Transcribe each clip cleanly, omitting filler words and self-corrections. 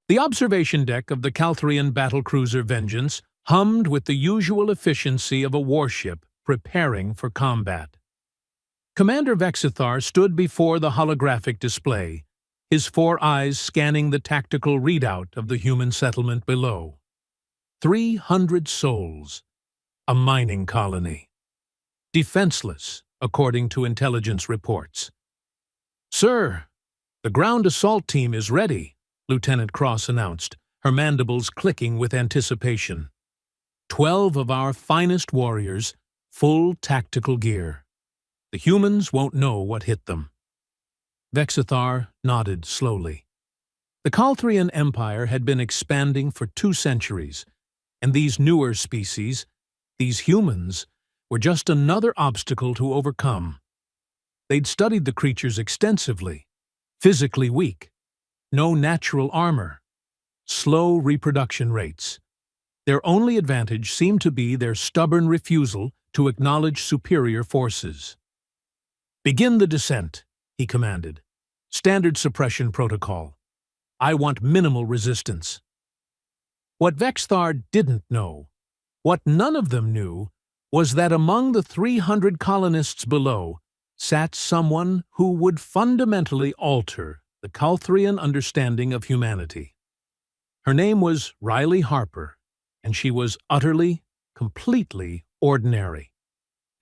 The observation deck of the Calthrian battlecruiser Vengeance hummed with the usual efficiency of a warship preparing for combat. Commander Vexithar stood before the holographic display, his 4 eyes scanning the tactical readout of the human settlement below. 300 souls. A mining colony. Defenseless, according to intelligence reports. "Sir, the ground assault team is ready," Lieutenant Cross announced, her mandibles clicking with anticipation. 12 of our finest warriors, full tactical gear. The humans won't know what hit them. Vexithar nodded slowly. The Calthrian Empire had been expanding for 2 centuries, and these newer species, these humans, were just another obstacle to overcome. They'd studied the creatures extensively, physically weak, no natural armor, slow reproduction rates. Their only advantage seemed to be their stubborn refusal to acknowledge superior forces. "Begin the descent," he commanded. "Standard suppression protocol. I want minimal resistance." What Vexithar didn't know, what none of them knew, was that among the 300 colonists below sat someone who would fundamentally alter the Calthrian understanding of humanity. Her name was Riley Harper, and she was utterly, completely ordinary.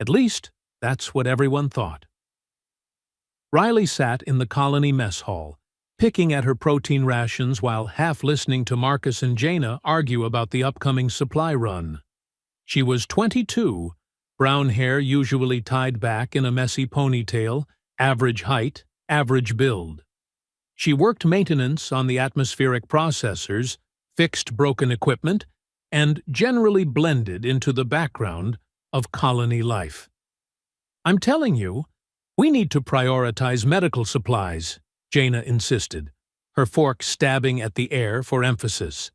At least, that's what everyone thought. Riley sat in the colony mess hall, picking at her protein rations while half listening to Marcus and Jaina argue about the upcoming supply run. She was 22, brown hair usually tied back in a messy ponytail, average height, average build. She worked maintenance on the atmospheric processors, fixed broken equipment, and generally blended into the background of colony life. "I'm telling you, we need to prioritize medical supplies," Jaina insisted, her fork stabbing at the air for emphasis.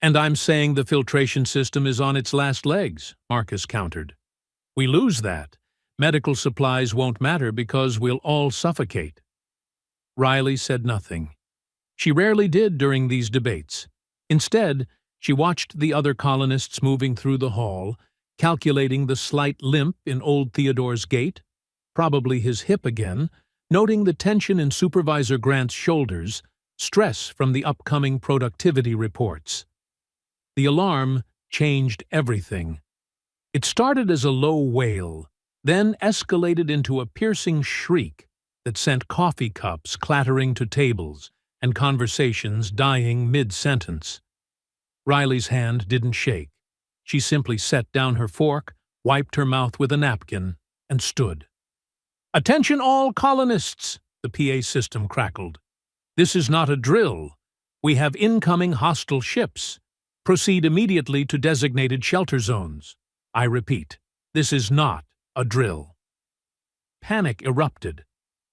"And I'm saying the filtration system is on its last legs," Marcus countered. "We lose that. Medical supplies won't matter because we'll all suffocate." Riley said nothing. She rarely did during these debates. Instead, she watched the other colonists moving through the hall, calculating the slight limp in old Theodore's gait, probably his hip again, noting the tension in Supervisor Grant's shoulders, stress from the upcoming productivity reports. The alarm changed everything. It started as a low wail, then escalated into a piercing shriek that sent coffee cups clattering to tables and conversations dying mid-sentence. Riley's hand didn't shake. She simply set down her fork, wiped her mouth with a napkin, and stood. "Attention all colonists!" the PA system crackled. "This is not a drill. We have incoming hostile ships. Proceed immediately to designated shelter zones. I repeat, this is not a drill." Panic erupted.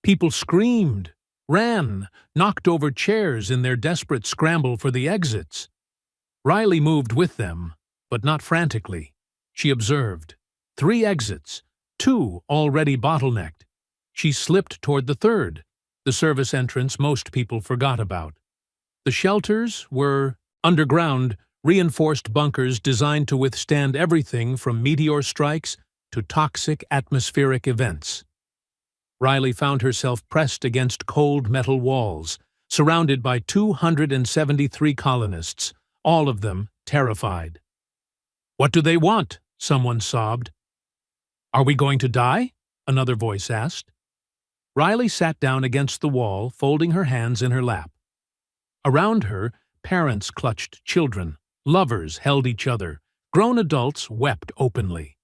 People screamed, ran, knocked over chairs in their desperate scramble for the exits. Riley moved with them, but not frantically. She observed 3 exits, 2 already bottlenecked. She slipped toward the 3rd, the service entrance most people forgot about. The shelters were underground, reinforced bunkers designed to withstand everything from meteor strikes to toxic atmospheric events. Riley found herself pressed against cold metal walls, surrounded by 273 colonists, all of them terrified. "What do they want?" someone sobbed. "Are we going to die?" another voice asked. Riley sat down against the wall, folding her hands in her lap. Around her, parents clutched children, lovers held each other, grown adults wept openly.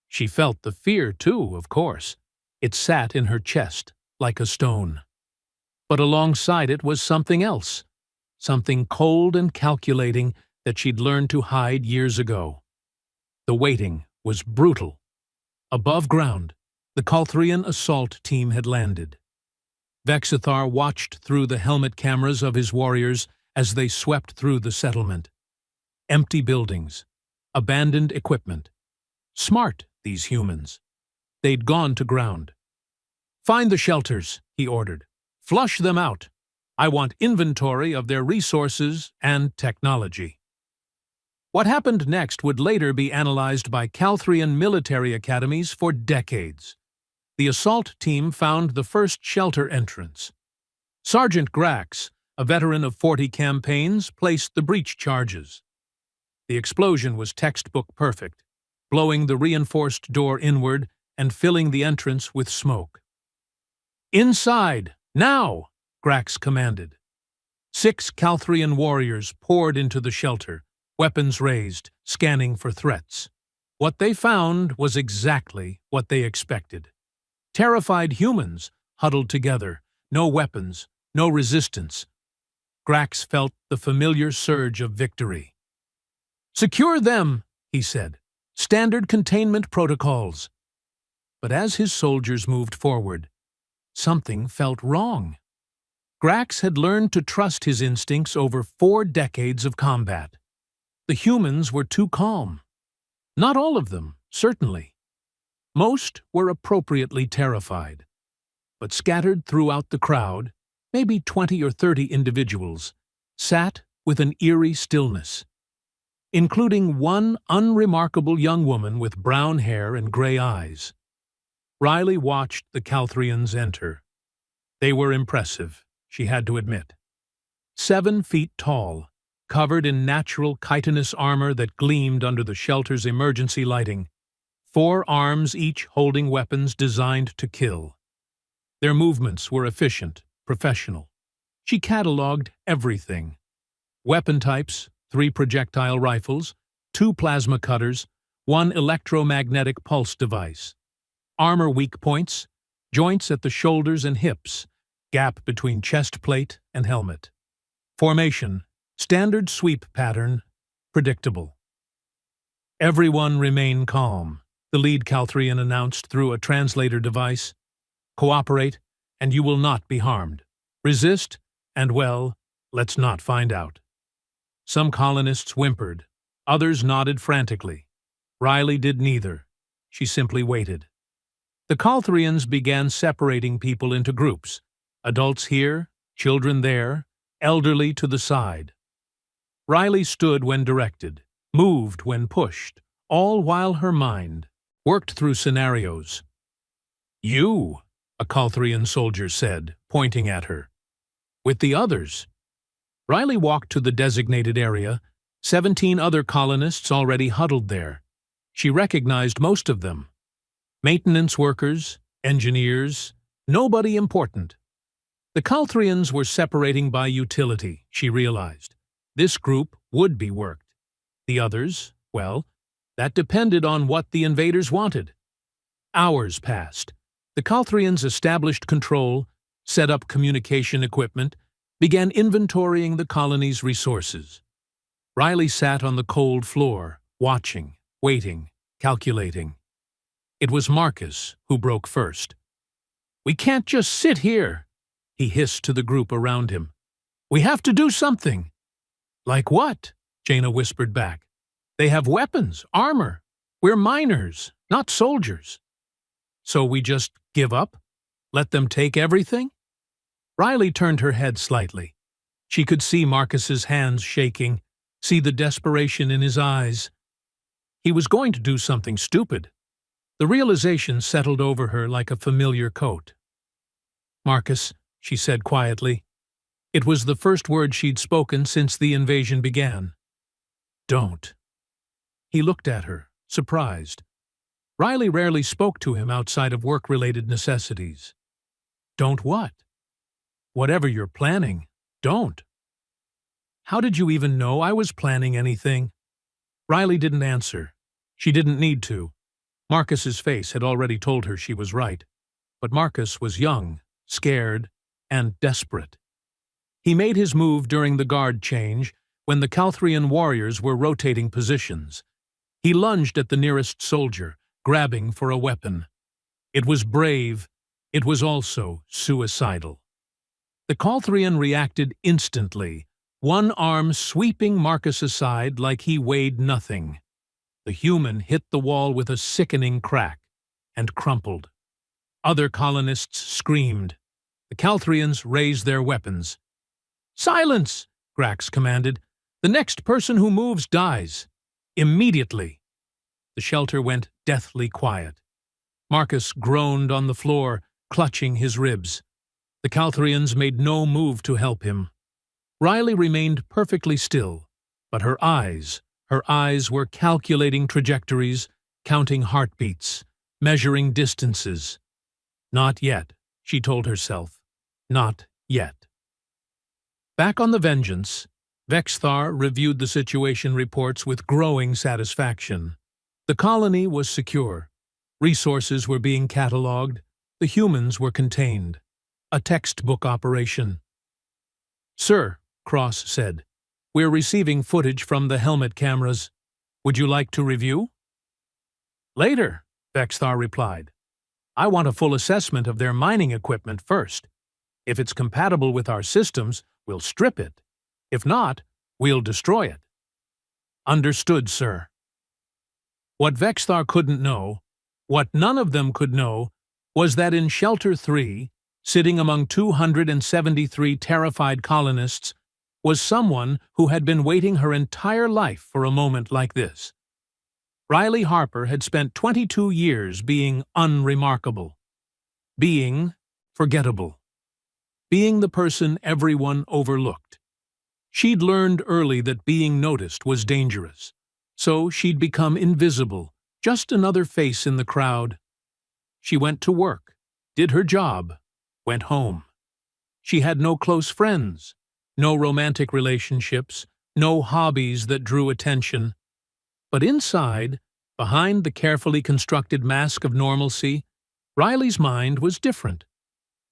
She felt the fear, too, of course. It sat in her chest, like a stone. But alongside it was something else, something cold and calculating that she'd learned to hide years ago. The waiting was brutal. Above ground, the Calthrian assault team had landed. Vexithar watched through the helmet cameras of his warriors as they swept through the settlement. Empty buildings, abandoned equipment. Smart, these humans. They'd gone to ground. "Find the shelters," he ordered. "Flush them out. I want inventory of their resources and technology. What happened next would later be analyzed by Calthrian military academies for decades. The assault team found the first shelter entrance. Sergeant Grax, a veteran of 40 campaigns, placed the breach charges. The explosion was textbook perfect, blowing the reinforced door inward and filling the entrance with smoke. "Inside, now!" Grax commanded. 6 Calthrian warriors poured into the shelter, weapons raised, scanning for threats. What they found was exactly what they expected. Terrified humans huddled together, no weapons, no resistance. Grax felt the familiar surge of victory. "Secure them," he said. "Standard containment protocols." But as his soldiers moved forward, something felt wrong. Grax had learned to trust his instincts over 4 decades of combat. The humans were too calm. Not all of them, certainly. Most were appropriately terrified. But scattered throughout the crowd, maybe 20 or 30 individuals, sat with an eerie stillness, including one unremarkable young woman with brown hair and gray eyes. Riley watched the Calthrians enter. They were impressive, she had to admit. 7 feet tall, covered in natural chitinous armor that gleamed under the shelter's emergency lighting, 4 arms each holding weapons designed to kill. Their movements were efficient, professional. She cataloged everything. Weapon types, 3 projectile rifles, 2 plasma cutters, 1 electromagnetic pulse device. Armor weak points, joints at the shoulders and hips, gap between chest plate and helmet. Formation, standard sweep pattern, predictable. "Everyone remain calm," the lead Calthrian announced through a translator device. "Cooperate, and you will not be harmed. Resist, and well, let's not find out." Some colonists whimpered. Others nodded frantically. Riley did neither. She simply waited. The Calthrians began separating people into groups. Adults here, children there, elderly to the side. Riley stood when directed, moved when pushed, all while her mind worked through scenarios. "You," a Calthrian soldier said, pointing at her. "With the others." Riley walked to the designated area, 17 other colonists already huddled there. She recognized most of them. Maintenance workers, engineers, nobody important. The Calthrians were separating by utility, she realized. This group would be worked. The others, well, that depended on what the invaders wanted. Hours passed. The Calthrians established control, set up communication equipment, began inventorying the colony's resources. Riley sat on the cold floor, watching, waiting, calculating. It was Marcus who broke first. "We can't just sit here," he hissed to the group around him. "We have to do something." "Like what?" Jaina whispered back. "They have weapons, armor. We're miners, not soldiers." "So we just give up? Let them take everything?" Riley turned her head slightly. She could see Marcus's hands shaking, see the desperation in his eyes. He was going to do something stupid. The realization settled over her like a familiar coat. "Marcus," she said quietly. It was the first word she'd spoken since the invasion began. "Don't." He looked at her, surprised. Riley rarely spoke to him outside of work-related necessities. "Don't what?" "Whatever you're planning, don't." "How did you even know I was planning anything?" Riley didn't answer. She didn't need to. Marcus's face had already told her she was right. But Marcus was young, scared, and desperate. He made his move during the guard change when the Calthrian warriors were rotating positions. He lunged at the nearest soldier, grabbing for a weapon. It was brave. It was also suicidal. The Calthrian reacted instantly, one arm sweeping Marcus aside like he weighed nothing. The human hit the wall with a sickening crack and crumpled. Other colonists screamed. The Calthrians raised their weapons. "Silence!" Grax commanded. "The next person who moves dies. Immediately." The shelter went deathly quiet. Marcus groaned on the floor, clutching his ribs. The Calthrians made no move to help him. Riley remained perfectly still, but her eyes were calculating trajectories, counting heartbeats, measuring distances. Not yet, she told herself. Not yet. Back on the Vengeance, Vexthar reviewed the situation reports with growing satisfaction. The colony was secure. Resources were being catalogued. The humans were contained. A textbook operation. "Sir," Cross said, "we're receiving footage from the helmet cameras. Would you like to review?" "Later," Vexthar replied. "I want a full assessment of their mining equipment first. If it's compatible with our systems, we'll strip it. If not, we'll destroy it." "Understood, sir." What Vexthar couldn't know, what none of them could know, was that in Shelter 3, sitting among 273 terrified colonists, was someone who had been waiting her entire life for a moment like this. Riley Harper had spent 22 years being unremarkable, being forgettable, being the person everyone overlooked. She'd learned early that being noticed was dangerous, so she'd become invisible, just another face in the crowd. She went to work, did her job, went home. She had no close friends, no romantic relationships, no hobbies that drew attention. But inside, behind the carefully constructed mask of normalcy, Riley's mind was different.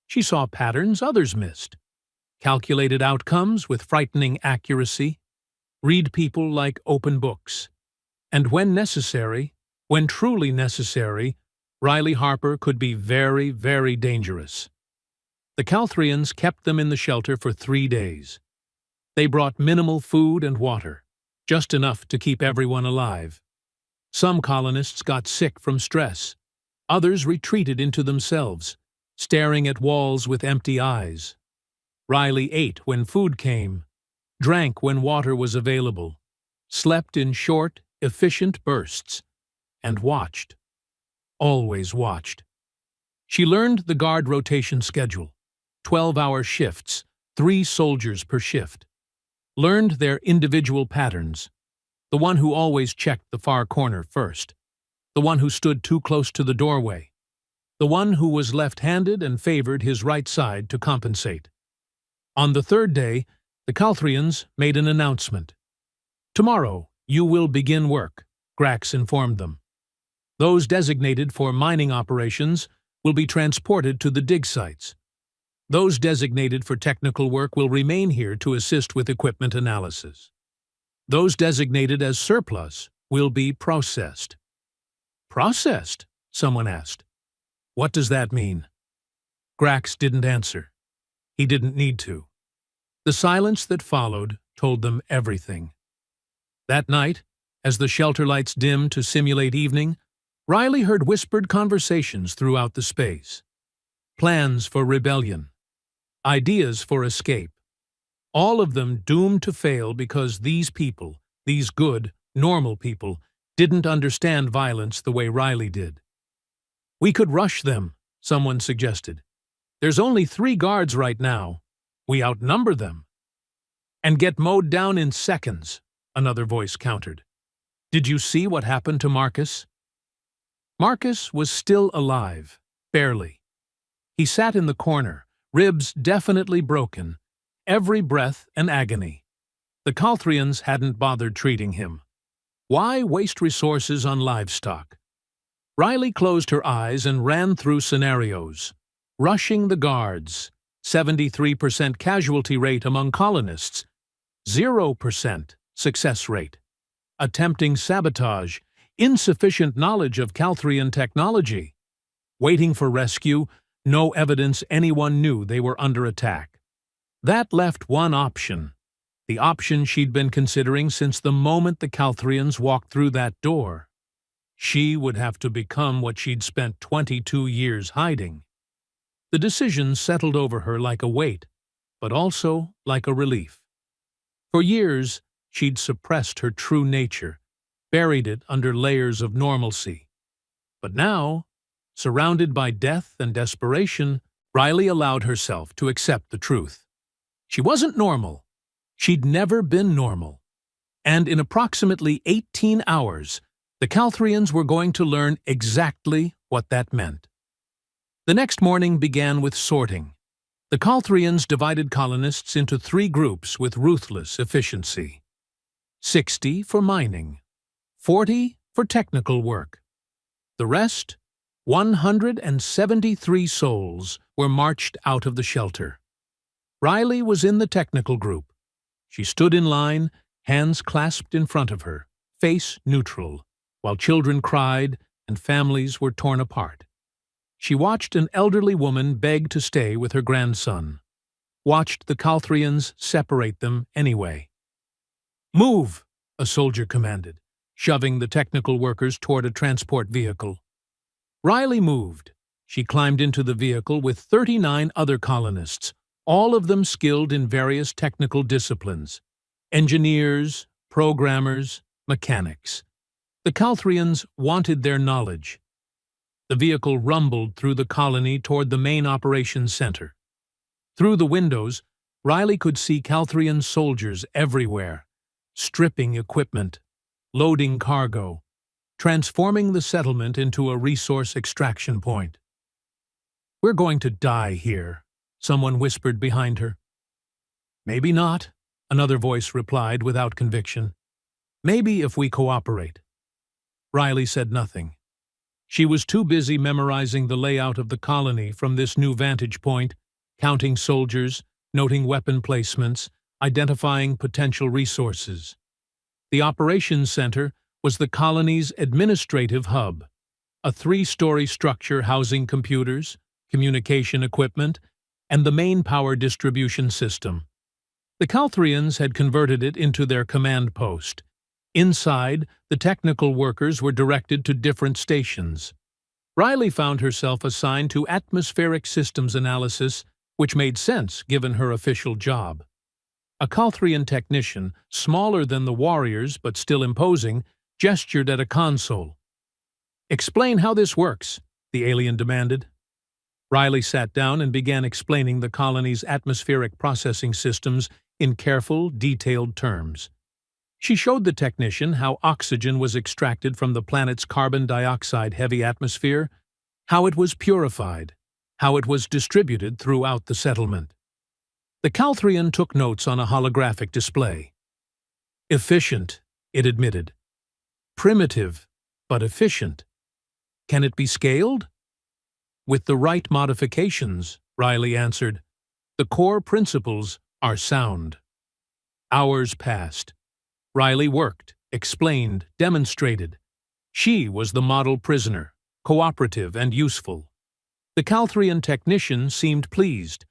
She saw patterns others missed, calculated outcomes with frightening accuracy, read people like open books. And when necessary, when truly necessary, Riley Harper could be very, very dangerous. The Calthrians kept them in the shelter for 3 days. They brought minimal food and water, just enough to keep everyone alive. Some colonists got sick from stress. Others retreated into themselves, staring at walls with empty eyes. Riley ate when food came, drank when water was available, slept in short, efficient bursts, and watched. Always watched. She learned the guard rotation schedule, 12-hour shifts, 3 soldiers per shift. Learned their individual patterns, the one who always checked the far corner first, the one who stood too close to the doorway, the one who was left-handed and favored his right side to compensate. On the 3rd day, the Calthrians made an announcement. "Tomorrow, you will begin work," Grax informed them. "Those designated for mining operations will be transported to the dig sites. Those designated for technical work will remain here to assist with equipment analysis. Those designated as surplus will be processed." "Processed?" someone asked. "What does that mean?" Grax didn't answer. He didn't need to. The silence that followed told them everything. That night, as the shelter lights dimmed to simulate evening, Riley heard whispered conversations throughout the space. Plans for rebellion. Ideas for escape. All of them doomed to fail because these people, these good, normal people, didn't understand violence the way Riley did. "We could rush them," someone suggested. "There's only 3 guards right now. We outnumber them." "And get mowed down in seconds," another voice countered. "Did you see what happened to Marcus?" Marcus was still alive, barely. He sat in the corner, ribs definitely broken, every breath an agony. The Calthrians hadn't bothered treating him. Why waste resources on livestock? Riley closed her eyes and ran through scenarios. Rushing the guards, 73% casualty rate among colonists, 0% success rate. Attempting sabotage, insufficient knowledge of Calthrian technology. Waiting for rescue, no evidence anyone knew they were under attack. That left one option, the option she'd been considering since the moment the Calthrians walked through that door. She would have to become what she'd spent 22 years hiding. The decision settled over her like a weight. but also like a relief. For years, she'd suppressed her true nature, buried it under layers of normalcy. But now, surrounded by death and desperation, Riley allowed herself to accept the truth. She wasn't normal. She'd never been normal. And in approximately 18 hours, the Calthrians were going to learn exactly what that meant. The next morning began with sorting. The Calthrians divided colonists into 3 groups with ruthless efficiency. 60 for mining, 40 for technical work. The rest, 173 souls, were marched out of the shelter. Riley was in the technical group. She stood in line, hands clasped in front of her, face neutral, while children cried and families were torn apart. She watched an elderly woman beg to stay with her grandson, watched the Calthrians separate them anyway. "Move!" a soldier commanded, shoving the technical workers toward a transport vehicle. Riley moved. She climbed into the vehicle with 39 other colonists, all of them skilled in various technical disciplines: engineers, programmers, mechanics. The Calthrians wanted their knowledge. The vehicle rumbled through the colony toward the main operations center. Through the windows, Riley could see Calthrian soldiers everywhere, stripping equipment, loading cargo, transforming the settlement into a resource extraction point. "We're going to die here," someone whispered behind her. "Maybe not," another voice replied without conviction. "Maybe if we cooperate." Riley said nothing. She was too busy memorizing the layout of the colony from this new vantage point, counting soldiers, noting weapon placements, identifying potential resources. The operations center was the colony's administrative hub, a 3-story structure housing computers, communication equipment, and the main power distribution system. The Calthrians had converted it into their command post. Inside, the technical workers were directed to different stations. Riley found herself assigned to atmospheric systems analysis, which made sense given her official job. A Calthrian technician, smaller than the warriors but still imposing, gestured at a console. "Explain how this works," the alien demanded. Riley sat down and began explaining the colony's atmospheric processing systems in careful, detailed terms. She showed the technician how oxygen was extracted from the planet's carbon dioxide-heavy atmosphere, how it was purified, how it was distributed throughout the settlement. The Calthrian took notes on a holographic display. "Efficient," it admitted. "Primitive, but efficient. Can it be scaled?" "With the right modifications," Riley answered. "The core principles are sound." Hours passed. Riley worked, explained, demonstrated. She was the model prisoner, cooperative and useful. The Calthrian technician seemed pleased,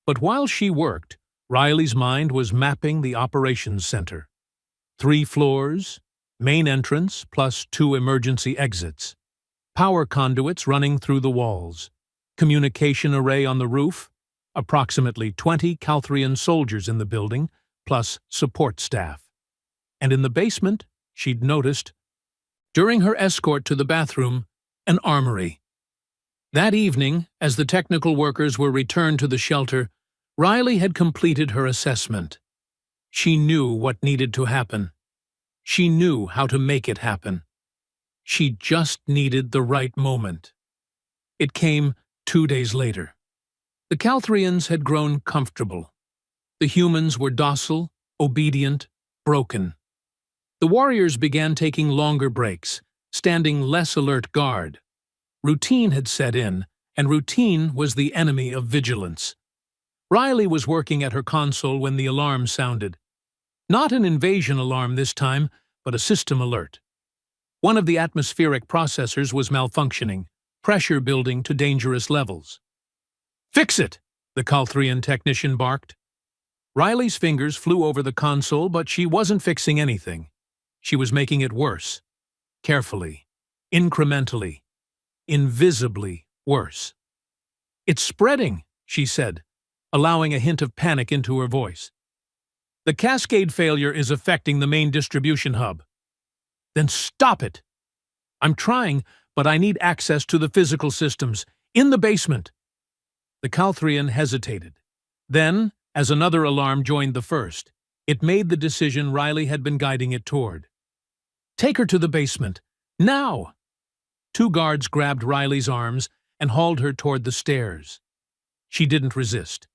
but while she worked, Riley's mind was mapping the operations center. 3 floors, main entrance plus 2 emergency exits, power conduits running through the walls, communication array on the roof, approximately 20 Calthrian soldiers in the building, plus support staff. And in the basement, she'd noticed, during her escort to the bathroom, an armory. That evening, as the technical workers were returned to the shelter, Riley had completed her assessment. She knew what needed to happen. She knew how to make it happen. She just needed the right moment. It came 2 days later. The Calthrians had grown comfortable. The humans were docile, obedient, broken. The warriors began taking longer breaks, standing less alert guard. Routine had set in, and routine was the enemy of vigilance. Riley was working at her console when the alarm sounded. Not an invasion alarm this time, but a system alert. One of the atmospheric processors was malfunctioning, pressure building to dangerous levels. "Fix it!" the Calthrian technician barked. Riley's fingers flew over the console, but she wasn't fixing anything. She was making it worse. Carefully, incrementally, invisibly worse. "It's spreading," she said. allowing a hint of panic into her voice. "The cascade failure is affecting the main distribution hub." "Then stop it!" "I'm trying, but I need access to the physical systems, in the basement." The Calthrian hesitated. Then, as another alarm joined the first, it made the decision Riley had been guiding it toward. "Take her to the basement, now!" Two guards grabbed Riley's arms and hauled her toward the stairs. She didn't resist.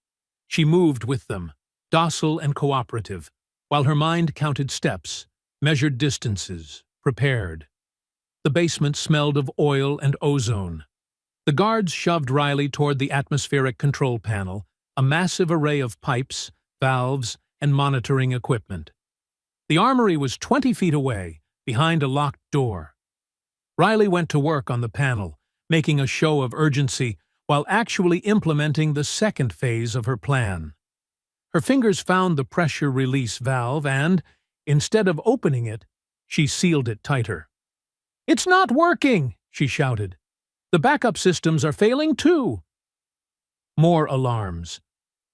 She moved with them, docile and cooperative, while her mind counted steps, measured distances, prepared. The basement smelled of oil and ozone. The guards shoved Riley toward the atmospheric control panel, a massive array of pipes, valves, and monitoring equipment. The armory was 20 feet away, behind a locked door. Riley went to work on the panel, making a show of urgency while actually implementing the second phase of her plan. Her fingers found the pressure release valve and, instead of opening it, she sealed it tighter. "It's not working!" she shouted. "The backup systems are failing too!" More alarms.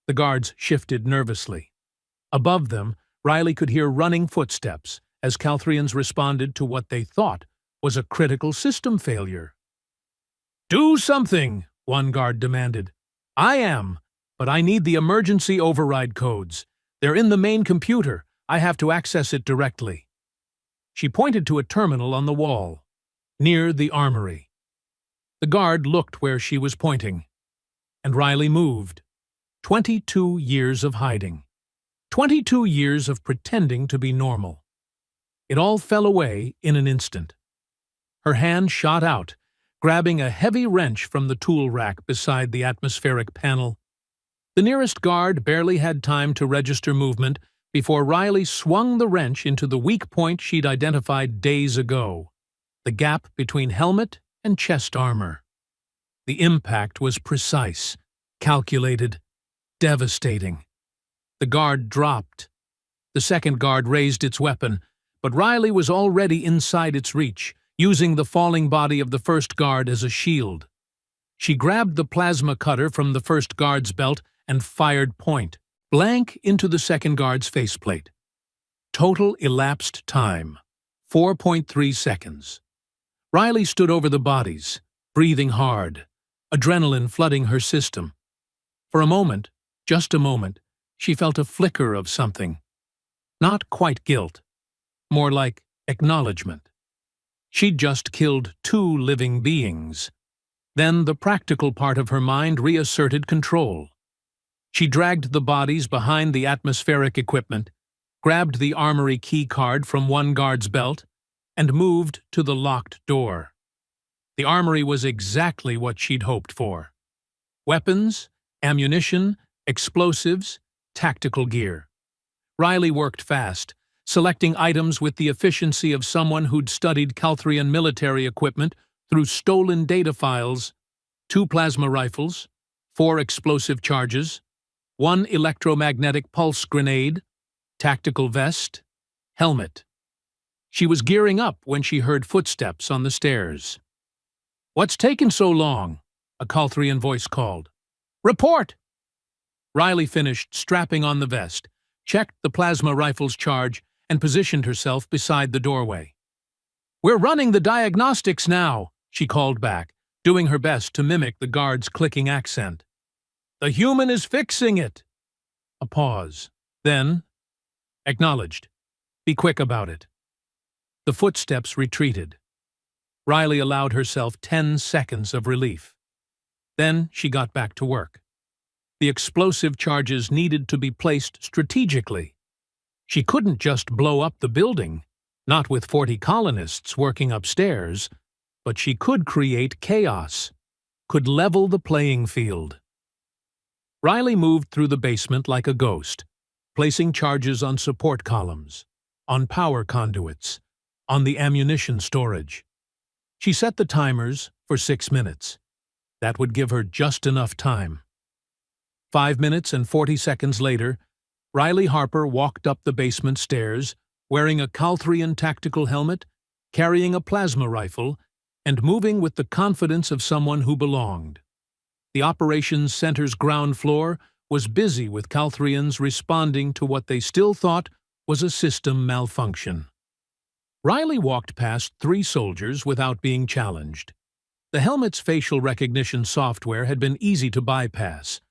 The guards shifted nervously. Above them, Riley could hear running footsteps as Calthrians responded to what they thought was a critical system failure. "Do something!" one guard demanded. "I am, but I need the emergency override codes. They're in the main computer. I have to access it directly." She pointed to a terminal on the wall, near the armory. The guard looked where she was pointing, and Riley moved. 22 years of hiding. 22 years of pretending to be normal. It all fell away in an instant. Her hand shot out, grabbing a heavy wrench from the tool rack beside the atmospheric panel. The nearest guard barely had time to register movement before Riley swung the wrench into the weak point she'd identified days ago, the gap between helmet and chest armor. The impact was precise, calculated, devastating. The guard dropped. The second guard raised its weapon, but Riley was already inside its reach, using the falling body of the first guard as a shield. She grabbed the plasma cutter from the first guard's belt and fired point, blank into the second guard's faceplate. Total elapsed time, 4.3 seconds. Riley stood over the bodies, breathing hard, adrenaline flooding her system. For a moment, just a moment, she felt a flicker of something. Not quite guilt, more like acknowledgement. She'd just killed 2 living beings. Then the practical part of her mind reasserted control. She dragged the bodies behind the atmospheric equipment, grabbed the armory key card from one guard's belt, and moved to the locked door. The armory was exactly what she'd hoped for. Weapons, ammunition, explosives, tactical gear. Riley worked fast, selecting items with the efficiency of someone who'd studied Calthrian military equipment through stolen data files: 2 plasma rifles, 4 explosive charges, 1 electromagnetic pulse grenade, tactical vest, helmet. She was gearing up when she heard footsteps on the stairs. "What's taken so long?" a Calthrian voice called. "Report!" Riley finished strapping on the vest, checked the plasma rifle's charge, and positioned herself beside the doorway. "We're running the diagnostics now," she called back, doing her best to mimic the guard's clicking accent. "The human is fixing it." A pause. Then, "Acknowledged. Be quick about it." The footsteps retreated. Riley allowed herself 10 seconds of relief. Then she got back to work. The explosive charges needed to be placed strategically. She couldn't just blow up the building, not with 40 colonists working upstairs, but she could create chaos, could level the playing field. Riley moved through the basement like a ghost, placing charges on support columns, on power conduits, on the ammunition storage. She set the timers for 6 minutes. That would give her just enough time. 5 minutes and 40 seconds later, Riley Harper walked up the basement stairs, wearing a Calthrian tactical helmet, carrying a plasma rifle, and moving with the confidence of someone who belonged. The operations center's ground floor was busy with Calthrians responding to what they still thought was a system malfunction. Riley walked past 3 soldiers without being challenged. The helmet's facial recognition software had been easy to bypass,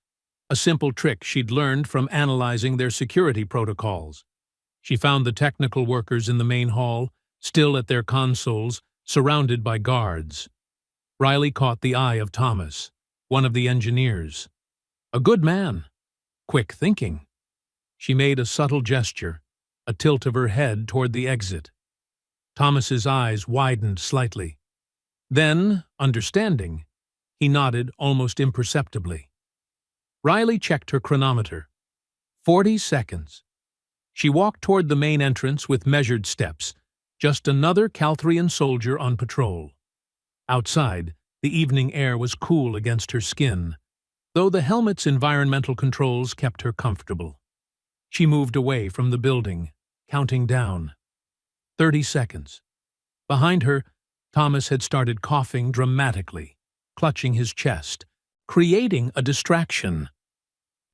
a simple trick she'd learned from analyzing their security protocols. She found the technical workers in the main hall, still at their consoles, surrounded by guards. Riley caught the eye of Thomas, one of the engineers. A good man. Quick thinking. She made a subtle gesture, a tilt of her head toward the exit. Thomas's eyes widened slightly. Then, understanding, he nodded almost imperceptibly. Riley checked her chronometer. 40 seconds. She walked toward the main entrance with measured steps, just another Calthrian soldier on patrol. Outside, the evening air was cool against her skin, though the helmet's environmental controls kept her comfortable. She moved away from the building, counting down. 30 seconds. Behind her, Thomas had started coughing dramatically, clutching his chest, creating a distraction.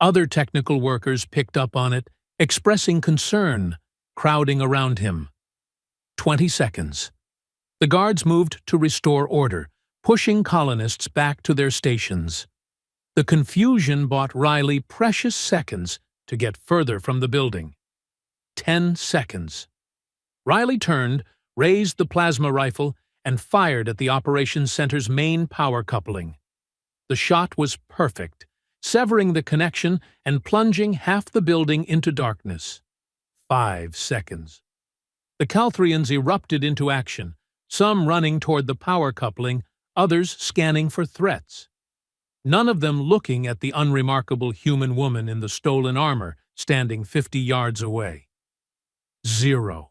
Other technical workers picked up on it, expressing concern, crowding around him. 20 seconds. The guards moved to restore order, pushing colonists back to their stations. The confusion bought Riley precious seconds to get further from the building. 10 seconds. Riley turned, raised the plasma rifle, and fired at the operations center's main power coupling. The shot was perfect, severing the connection and plunging half the building into darkness. 5 seconds. The Calthrians erupted into action, some running toward the power coupling, others scanning for threats. None of them looking at the unremarkable human woman in the stolen armor standing 50 yards away. 0.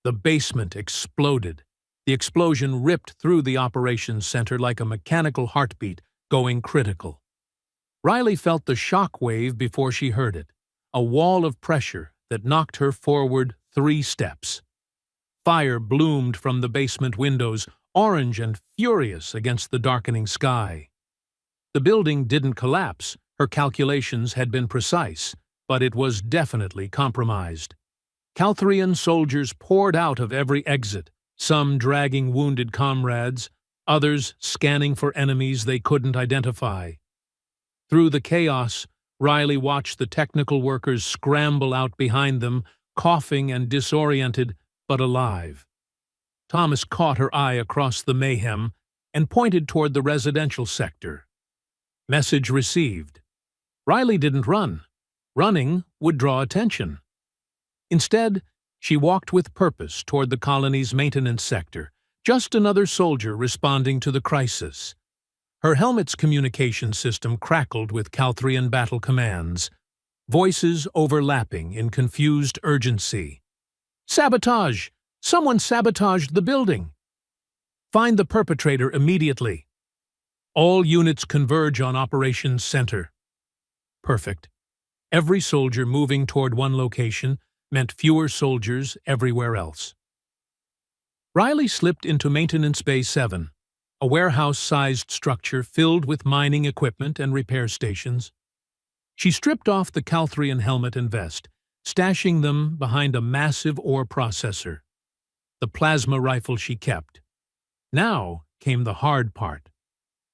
The basement exploded. The explosion ripped through the operations center like a mechanical heartbeat, going critical. Riley felt the shock wave before she heard it, a wall of pressure that knocked her forward 3 steps. Fire bloomed from the basement windows, orange and furious against the darkening sky. The building didn't collapse. Her calculations had been precise, but it was definitely compromised. Calthrian soldiers poured out of every exit, some dragging wounded comrades, others scanning for enemies they couldn't identify. Through the chaos, Riley watched the technical workers scramble out behind them, coughing and disoriented, but alive. Thomas caught her eye across the mayhem and pointed toward the residential sector. Message received. Riley didn't run. Running would draw attention. Instead, she walked with purpose toward the colony's maintenance sector, just another soldier responding to the crisis. Her helmet's communication system crackled with Calthrian battle commands, voices overlapping in confused urgency. Sabotage! Someone sabotaged the building! Find the perpetrator immediately. All units converge on Operations Center. Perfect. Every soldier moving toward one location meant fewer soldiers everywhere else. Riley slipped into Maintenance Bay 7, a warehouse-sized structure filled with mining equipment and repair stations. She stripped off the Calthrian helmet and vest, stashing them behind a massive ore processor. The plasma rifle she kept. Now came the hard part.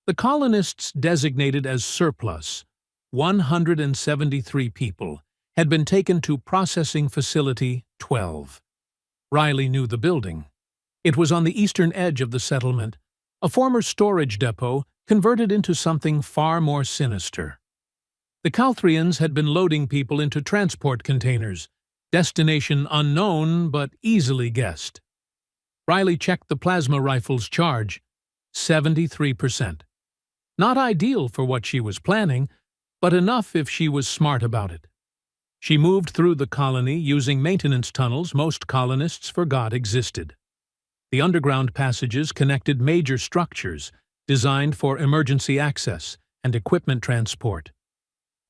The colonists designated as surplus, 173 people, had been taken to Processing Facility 12. Riley knew the building. It was on the eastern edge of the settlement, a former storage depot converted into something far more sinister. The Calthrians had been loading people into transport containers, destination unknown but easily guessed. Riley checked the plasma rifle's charge, 73%. Not ideal for what she was planning, but enough if she was smart about it. She moved through the colony using maintenance tunnels most colonists forgot existed. The underground passages connected major structures designed for emergency access and equipment transport.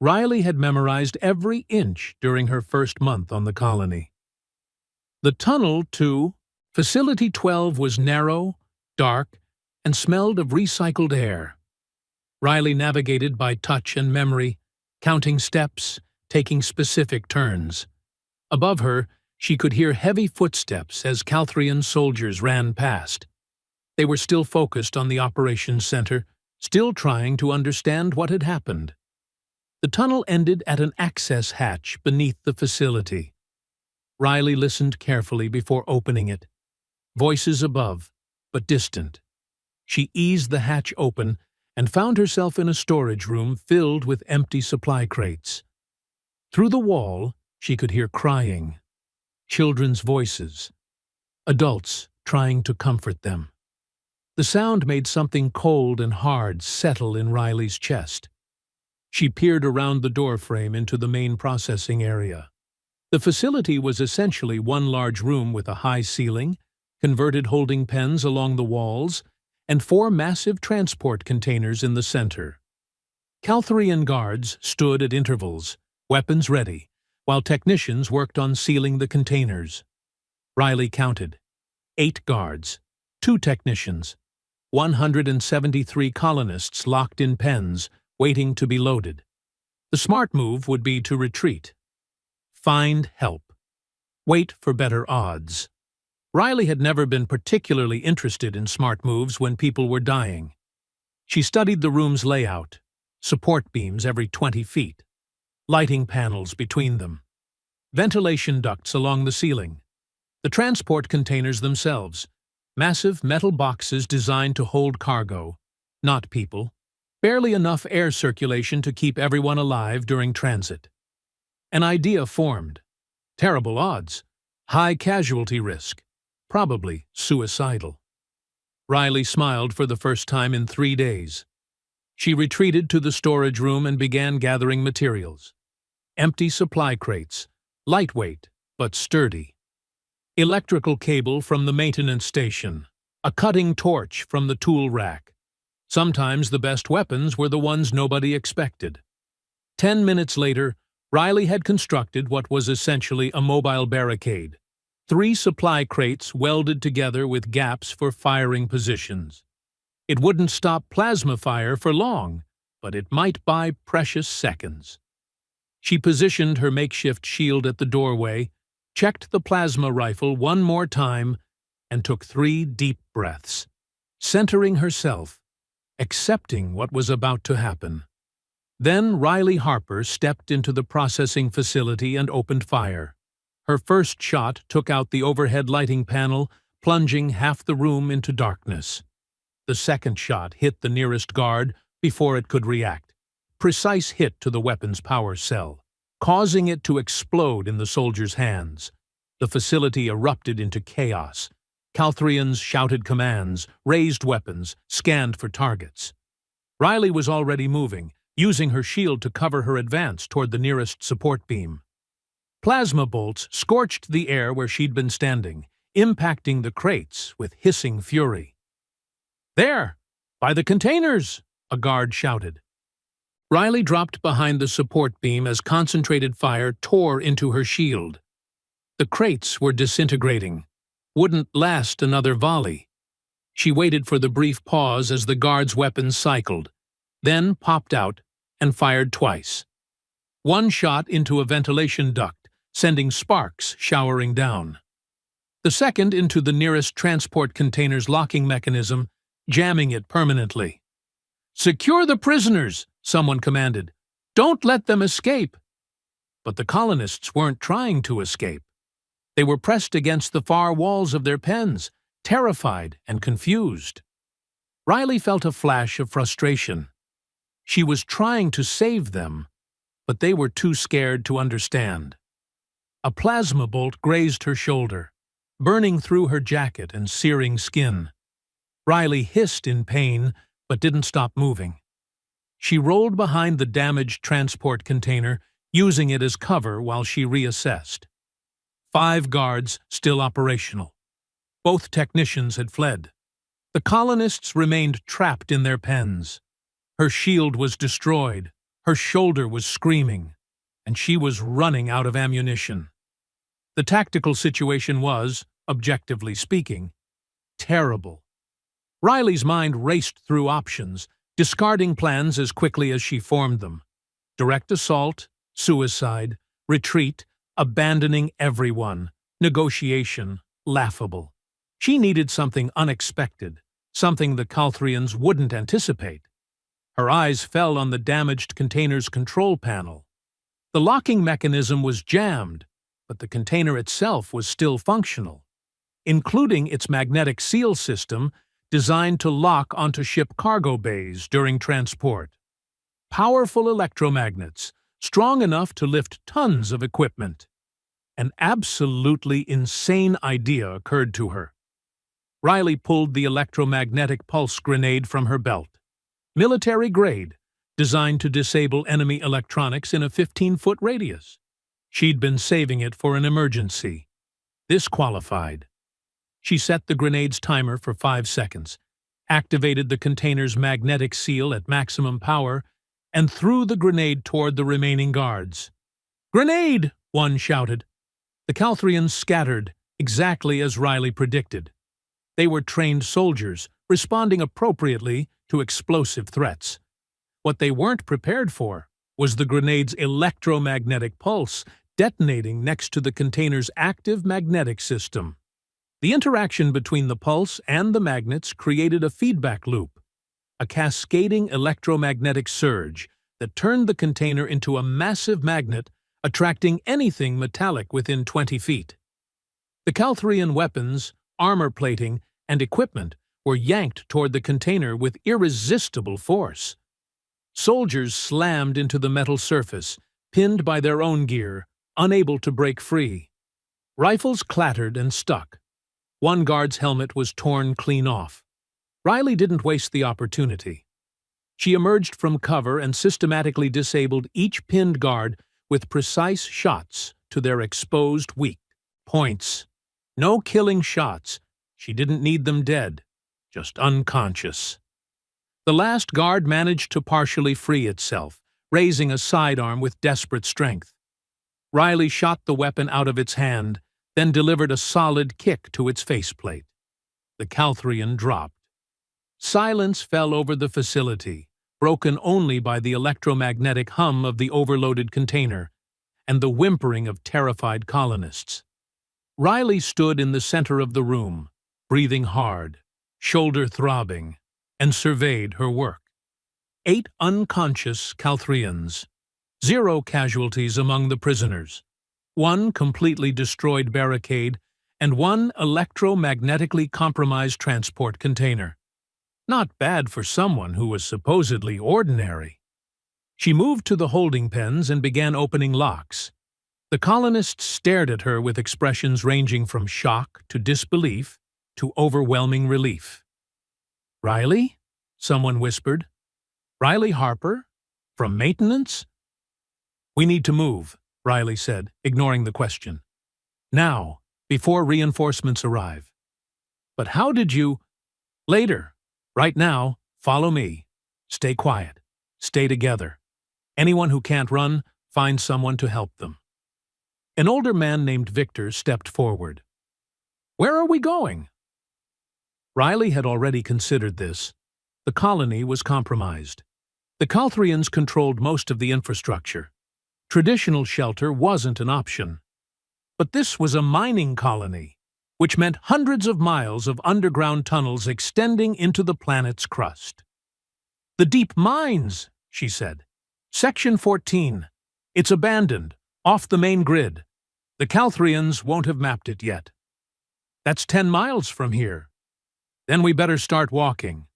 Riley had memorized every inch during her first month on the colony. The tunnel to Facility 12 was narrow, dark, and smelled of recycled air. Riley navigated by touch and memory, counting steps, taking specific turns. Above her, she could hear heavy footsteps as Calthrian soldiers ran past. They were still focused on the operations center, still trying to understand what had happened. The tunnel ended at an access hatch beneath the facility. Riley listened carefully before opening it. Voices above, but distant. She eased the hatch open and found herself in a storage room filled with empty supply crates. Through the wall, she could hear crying, children's voices, adults trying to comfort them. The sound made something cold and hard settle in Riley's chest. She peered around the doorframe into the main processing area. The facility was essentially one large room with a high ceiling, converted holding pens along the walls, and 4 massive transport containers in the center. Calthrian guards stood at intervals, weapons ready, while technicians worked on sealing the containers. Riley counted. 8 guards, 2 technicians, 173 colonists locked in pens, waiting to be loaded. The smart move would be to retreat. Find help. Wait for better odds. Riley had never been particularly interested in smart moves when people were dying. She studied the room's layout, support beams every 20 feet, lighting panels between them, ventilation ducts along the ceiling, the transport containers themselves, massive metal boxes designed to hold cargo, not people, barely enough air circulation to keep everyone alive during transit. An idea formed. Terrible odds, high casualty risk, probably suicidal. Riley smiled for the first time in 3 days. She retreated to the storage room and began gathering materials. Empty supply crates, lightweight but sturdy. Electrical cable from the maintenance station, a cutting torch from the tool rack. Sometimes the best weapons were the ones nobody expected. 10 minutes later, Riley had constructed what was essentially a mobile barricade. 3 supply crates welded together with gaps for firing positions. It wouldn't stop plasma fire for long, but it might buy precious seconds. She positioned her makeshift shield at the doorway, checked the plasma rifle one more time, and took 3 deep breaths, centering herself, accepting what was about to happen. Then Riley Harper stepped into the processing facility and opened fire. Her first shot took out the overhead lighting panel, plunging half the room into darkness. The second shot hit the nearest guard before it could react. Precise hit to the weapon's power cell, causing it to explode in the soldier's hands. The facility erupted into chaos. Calthrians shouted commands, raised weapons, scanned for targets. Riley was already moving, using her shield to cover her advance toward the nearest support beam. Plasma bolts scorched the air where she'd been standing, impacting the crates with hissing fury. "There! By the containers!" a guard shouted. Riley dropped behind the support beam as concentrated fire tore into her shield. The crates were disintegrating. Wouldn't last another volley. She waited for the brief pause as the guard's weapons cycled, then popped out and fired twice. One shot into a ventilation duct, sending sparks showering down. The second into the nearest transport container's locking mechanism, jamming it permanently. "Secure the prisoners," someone commanded. "Don't let them escape." But the colonists weren't trying to escape. They were pressed against the far walls of their pens, terrified and confused. Riley felt a flash of frustration. She was trying to save them, but they were too scared to understand. A plasma bolt grazed her shoulder, burning through her jacket and searing skin. Riley hissed in pain, but didn't stop moving. She rolled behind the damaged transport container, using it as cover while she reassessed. 5 guards still operational. Both technicians had fled. The colonists remained trapped in their pens. Her shield was destroyed, her shoulder was screaming, and she was running out of ammunition. The tactical situation was, objectively speaking, terrible. Riley's mind raced through options, discarding plans as quickly as she formed them. Direct assault, suicide, retreat, abandoning everyone, negotiation, laughable. She needed something unexpected, something the Calthrians wouldn't anticipate. Her eyes fell on the damaged container's control panel. The locking mechanism was jammed, but the container itself was still functional, including its magnetic seal system designed to lock onto ship cargo bays during transport. Powerful electromagnets, strong enough to lift tons of equipment. An absolutely insane idea occurred to her. Riley pulled the electromagnetic pulse grenade from her belt. Military grade, designed to disable enemy electronics in a 15-foot radius. She'd been saving it for an emergency. This qualified. She set the grenade's timer for 5 seconds, activated the container's magnetic seal at maximum power, and threw the grenade toward the remaining guards. "Grenade!" one shouted. The Calthrians scattered, exactly as Riley predicted. They were trained soldiers, responding appropriately to explosive threats. What they weren't prepared for was the grenade's electromagnetic pulse detonating next to the container's active magnetic system. The interaction between the pulse and the magnets created a feedback loop, a cascading electromagnetic surge that turned the container into a massive magnet, attracting anything metallic within 20 feet. The Calthrian weapons, armor plating, and equipment were yanked toward the container with irresistible force. Soldiers slammed into the metal surface, pinned by their own gear, unable to break free. Rifles clattered and stuck. One guard's helmet was torn clean off. Riley didn't waste the opportunity. She emerged from cover and systematically disabled each pinned guard with precise shots to their exposed weak points. No killing shots. She didn't need them dead, just unconscious. The last guard managed to partially free itself, raising a sidearm with desperate strength. Riley shot the weapon out of its hand, then delivered a solid kick to its faceplate. The Calthrian dropped. Silence fell over the facility, broken only by the electromagnetic hum of the overloaded container and the whimpering of terrified colonists. Riley stood in the center of the room, breathing hard, shoulder throbbing, and surveyed her work. 8 unconscious Calthrians. 0 casualties among the prisoners. 1 completely destroyed barricade, and 1 electromagnetically compromised transport container. Not bad for someone who was supposedly ordinary. She moved to the holding pens and began opening locks. The colonists stared at her with expressions ranging from shock to disbelief to overwhelming relief. "Riley?" someone whispered. "Riley Harper? From maintenance?" "We need to move," Riley said, ignoring the question. "Now, before reinforcements arrive." "But how did you—" "Later. Right now, follow me. Stay quiet. Stay together. Anyone who can't run, find someone to help them." An older man named Victor stepped forward. "Where are we going?" Riley had already considered this. The colony was compromised. The Calthrians controlled most of the infrastructure. Traditional shelter wasn't an option. But this was a mining colony, which meant hundreds of miles of underground tunnels extending into the planet's crust. "The deep mines," she said. "Section 14. It's abandoned, off the main grid. The Calthrians won't have mapped it yet." "That's 10 miles from here." "Then we better start walking."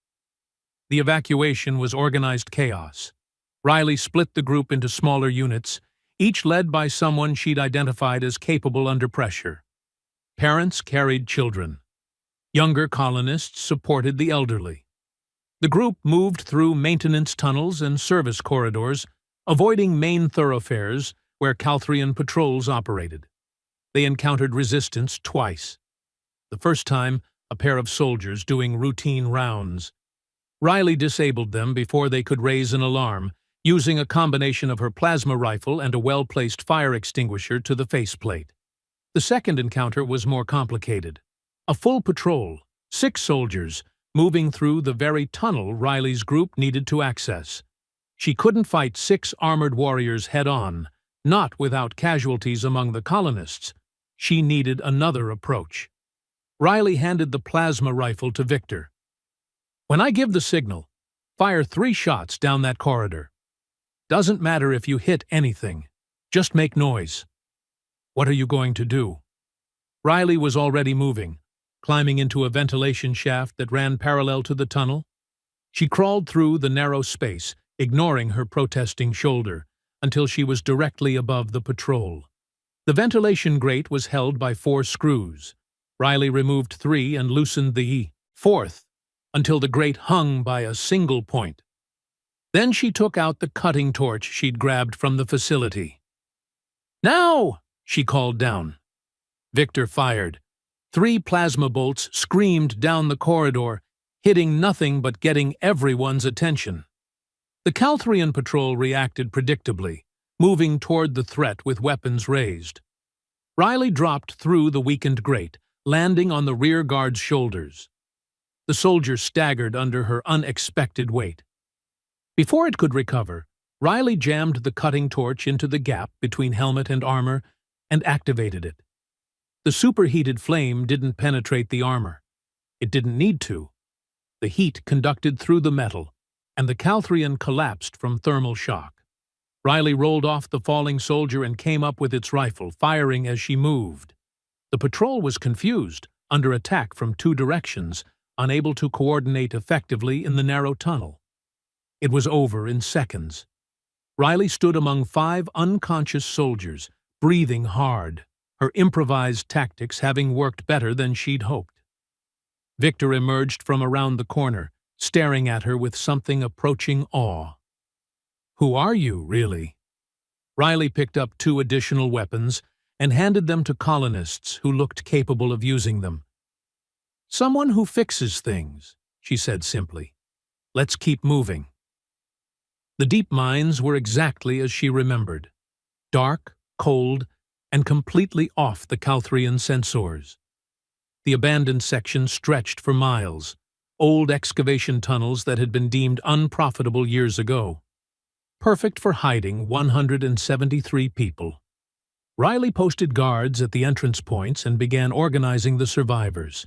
The evacuation was organized chaos. Riley split the group into smaller units, each led by someone she'd identified as capable under pressure. Parents carried children. Younger colonists supported the elderly. The group moved through maintenance tunnels and service corridors, avoiding main thoroughfares where Calthrian patrols operated. They encountered resistance twice. The first time, a pair of soldiers doing routine rounds. Riley disabled them before they could raise an alarm, using a combination of her plasma rifle and a well-placed fire extinguisher to the faceplate. The second encounter was more complicated. A full patrol, 6 soldiers, moving through the very tunnel Riley's group needed to access. She couldn't fight 6 armored warriors head-on, not without casualties among the colonists. She needed another approach. Riley handed the plasma rifle to Victor. "When I give the signal, fire 3 shots down that corridor. Doesn't matter if you hit anything. Just make noise." "What are you going to do?" Riley was already moving, climbing into a ventilation shaft that ran parallel to the tunnel. She crawled through the narrow space, ignoring her protesting shoulder, until she was directly above the patrol. The ventilation grate was held by 4 screws. Riley removed 3 and loosened the 4th, until the grate hung by a single point. Then she took out the cutting torch she'd grabbed from the facility. "Now!" she called down. Victor fired. 3 plasma bolts screamed down the corridor, hitting nothing but getting everyone's attention. The Calthrian patrol reacted predictably, moving toward the threat with weapons raised. Riley dropped through the weakened grate, landing on the rear guard's shoulders. The soldier staggered under her unexpected weight. Before it could recover, Riley jammed the cutting torch into the gap between helmet and armor and activated it. The superheated flame didn't penetrate the armor. It didn't need to. The heat conducted through the metal, and the Calthrian collapsed from thermal shock. Riley rolled off the falling soldier and came up with its rifle, firing as she moved. The patrol was confused, under attack from 2 directions, unable to coordinate effectively in the narrow tunnel. It was over in seconds. Riley stood among 5 unconscious soldiers, breathing hard, her improvised tactics having worked better than she'd hoped. Victor emerged from around the corner, staring at her with something approaching awe. "Who are you, really?" Riley picked up 2 additional weapons and handed them to colonists who looked capable of using them. "Someone who fixes things," she said simply. "Let's keep moving." The deep mines were exactly as she remembered. Dark, cold, and completely off the Calthrian sensors. The abandoned section stretched for miles, old excavation tunnels that had been deemed unprofitable years ago. Perfect for hiding 173 people. Riley posted guards at the entrance points and began organizing the survivors.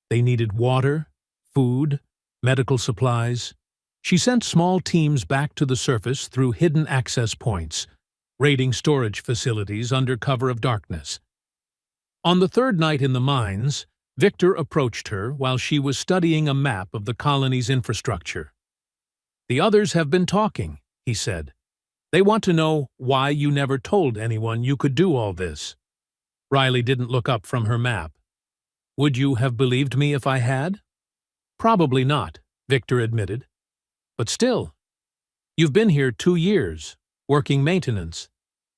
They needed water, food, medical supplies. She sent small teams back to the surface through hidden access points, raiding storage facilities under cover of darkness. On the 3rd night in the mines, Victor approached her while she was studying a map of the colony's infrastructure. "The others have been talking," he said. "They want to know why you never told anyone you could do all this." Riley didn't look up from her map. "Would you have believed me if I had?" "Probably not," Victor admitted. "But still, you've been here 2 years, working maintenance,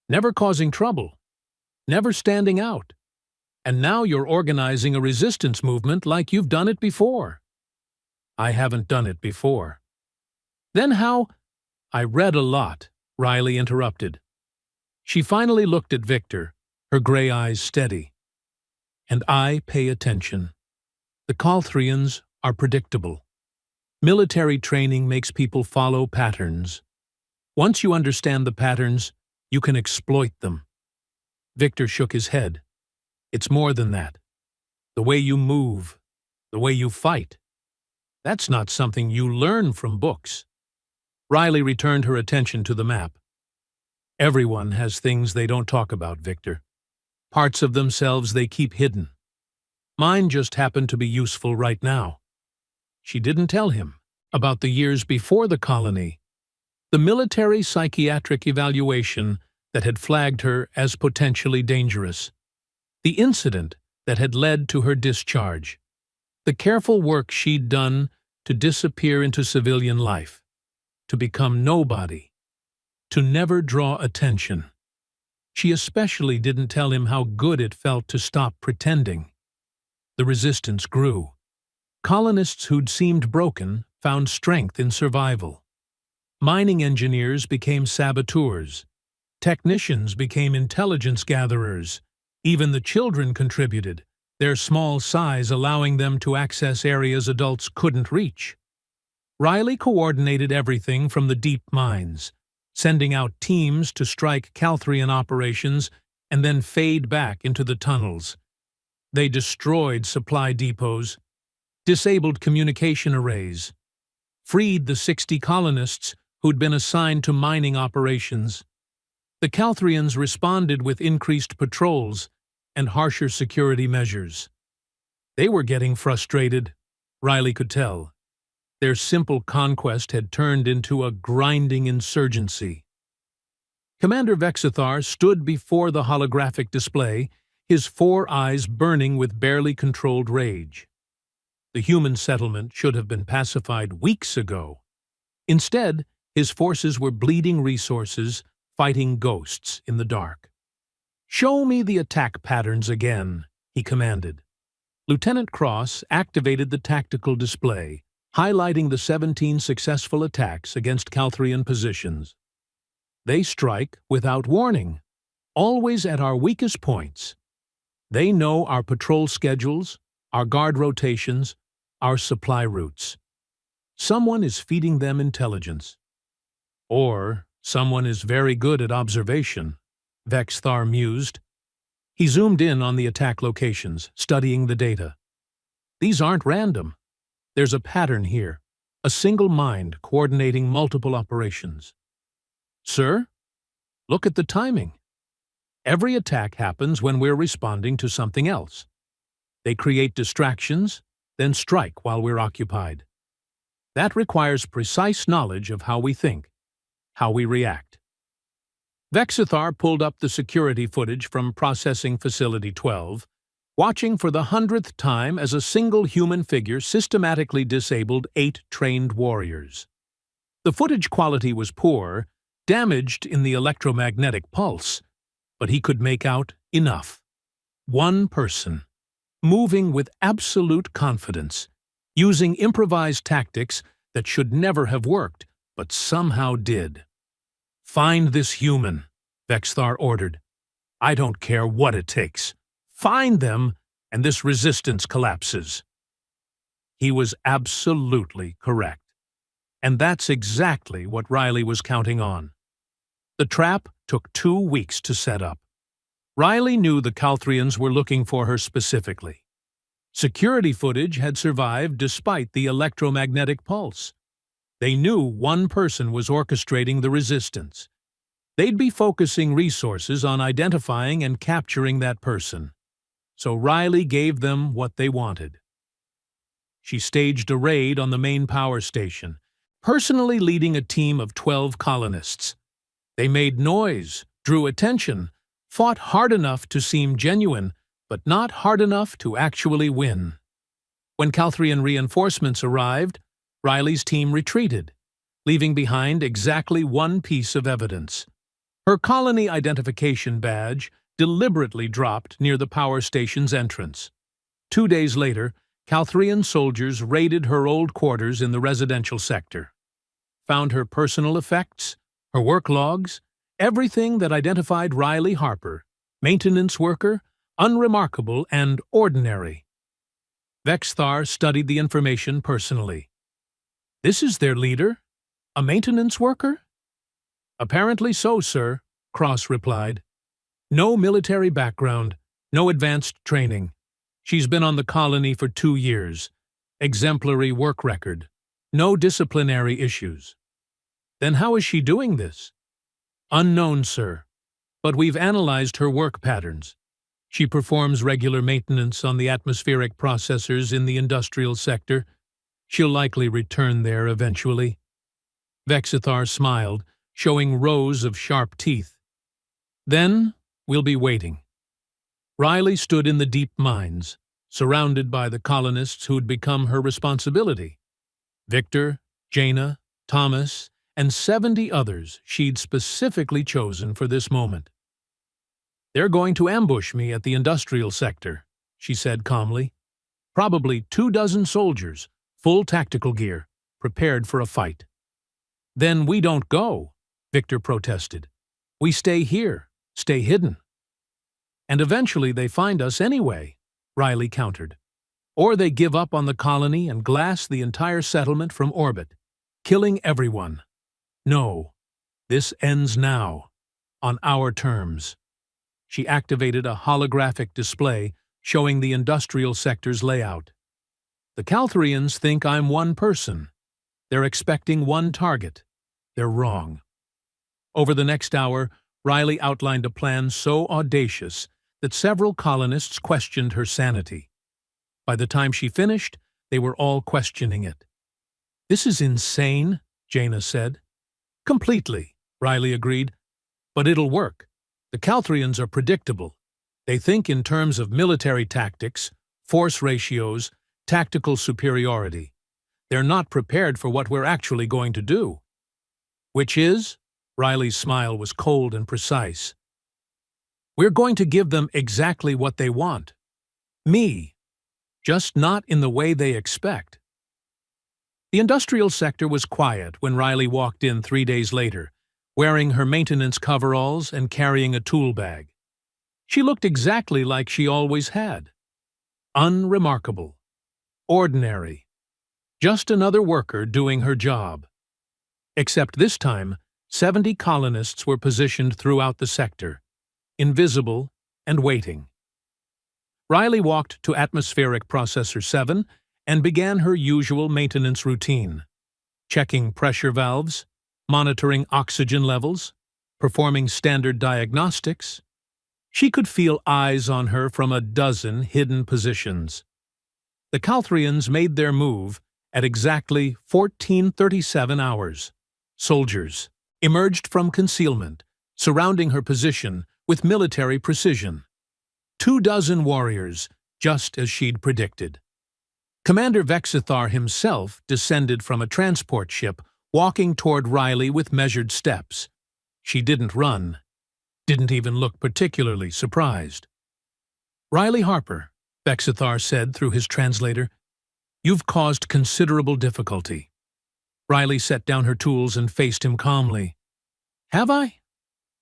never causing trouble, never standing out. And now you're organizing a resistance movement like you've done it before." "I haven't done it before." "Then how—" "I read a lot," Riley interrupted. She finally looked at Victor, her gray eyes steady. "And I pay attention. The Calthrians are predictable. Military training makes people follow patterns. Once you understand the patterns, you can exploit them." Victor shook his head. "It's more than that. The way you move, the way you fight. That's not something you learn from books." Riley returned her attention to the map. "Everyone has things they don't talk about, Victor. Parts of themselves they keep hidden. Mine just happen to be useful right now." She didn't tell him about the years before the colony, the military psychiatric evaluation that had flagged her as potentially dangerous, the incident that had led to her discharge, the careful work she'd done to disappear into civilian life, to become nobody, to never draw attention. She especially didn't tell him how good it felt to stop pretending. The resistance grew. Colonists who'd seemed broken found strength in survival. Mining engineers became saboteurs. Technicians became intelligence gatherers. Even the children contributed, their small size allowing them to access areas adults couldn't reach. Riley coordinated everything from the deep mines, sending out teams to strike Calthrian operations and then fade back into the tunnels. They destroyed supply depots, disabled communication arrays, freed the 60 colonists who'd been assigned to mining operations. The Calthrians responded with increased patrols and harsher security measures. They were getting frustrated, Riley could tell. Their simple conquest had turned into a grinding insurgency. Commander Vexithar stood before the holographic display, his 4 eyes burning with barely controlled rage. The human settlement should have been pacified weeks ago. Instead, his forces were bleeding resources, fighting ghosts in the dark. "Show me the attack patterns again," he commanded. Lieutenant Cross activated the tactical display, highlighting the 17 successful attacks against Calthrian positions. They strike without warning, always at our weakest points. They know our patrol schedules, our guard rotations, our supply routes. Someone is feeding them intelligence. Or someone is very good at observation, Vexthar mused. He zoomed in on the attack locations, studying the data. These aren't random. There's a pattern here, a single mind coordinating multiple operations. Sir, look at the timing. Every attack happens when we're responding to something else. They create distractions, then strike while we're occupied. That requires precise knowledge of how we think, how we react. Vexithar pulled up the security footage from Processing Facility 12, watching for the 100th time as a single human figure systematically disabled 8 trained warriors. The footage quality was poor, damaged in the electromagnetic pulse, but he could make out enough. One person, moving with absolute confidence, using improvised tactics that should never have worked, but somehow did. "Find this human," Vexthar ordered. "I don't care what it takes. Find them, and this resistance collapses." He was absolutely correct. And that's exactly what Riley was counting on. The trap took 2 weeks to set up. Riley knew the Calthrians were looking for her specifically. Security footage had survived despite the electromagnetic pulse. They knew one person was orchestrating the resistance. They'd be focusing resources on identifying and capturing that person. So Riley gave them what they wanted. She staged a raid on the main power station, personally leading a team of 12 colonists. They made noise, drew attention, fought hard enough to seem genuine, but not hard enough to actually win. When Calthrian reinforcements arrived, Riley's team retreated, leaving behind exactly one piece of evidence. Her colony identification badge deliberately dropped near the power station's entrance. 2 days later, Calthrian soldiers raided her old quarters in the residential sector. Found her personal effects, her work logs, everything that identified Riley Harper, maintenance worker, unremarkable and ordinary. Vexthar studied the information personally. "This is their leader? A maintenance worker?" "Apparently so, sir," Cross replied. "No military background, no advanced training. She's been on the colony for 2 years. Exemplary work record. No disciplinary issues." "Then how is she doing this?" "Unknown, sir. But we've analyzed her work patterns. She performs regular maintenance on the atmospheric processors in the industrial sector. She'll likely return there eventually." Vexithar smiled, showing rows of sharp teeth. "Then we'll be waiting." Riley stood in the deep mines, surrounded by the colonists who'd become her responsibility. Victor, Jaina, Thomas, and 70 others she'd specifically chosen for this moment. "They're going to ambush me at the industrial sector," she said calmly. "Probably 24 soldiers, full tactical gear, prepared for a fight." "Then we don't go," Victor protested. "We stay here, stay hidden." "And eventually they find us anyway," Riley countered. "Or they give up on the colony and glass the entire settlement from orbit. killing everyone. No, this ends now, on our terms. She activated a holographic display showing the industrial sector's layout. The Calthrians think I'm one person. They're expecting one target. They're wrong. Over the next hour, Riley outlined a plan so audacious that several colonists questioned her sanity. By the time she finished, they were all questioning it. "This is insane," Jaina said. "Completely," Riley agreed. "But it'll work. The Calthrians are predictable. They think in terms of military tactics, force ratios, tactical superiority. They're not prepared for what we're actually going to do." "Which is?" Riley's smile was cold and precise. "We're going to give them exactly what they want. Me. Just not in the way they expect." The industrial sector was quiet when Riley walked in 3 days later, wearing her maintenance coveralls and carrying a tool bag. She looked exactly like she always had. Unremarkable. Ordinary. Just another worker doing her job. Except this time, 70 colonists were positioned throughout the sector, invisible and waiting. Riley walked to Atmospheric Processor 7 and began her usual maintenance routine, checking pressure valves, monitoring oxygen levels, performing standard diagnostics. She could feel eyes on her from a dozen hidden positions. The Calthrians made their move at exactly 14:37 hours. Soldiers emerged from concealment, surrounding her position with military precision. 24 warriors, just as she'd predicted. Commander Vexithar himself descended from a transport ship, walking toward Riley with measured steps. She didn't run, didn't even look particularly surprised. "Riley Harper," Vexithar said through his translator, "you've caused considerable difficulty." Riley set down her tools and faced him calmly. "Have I?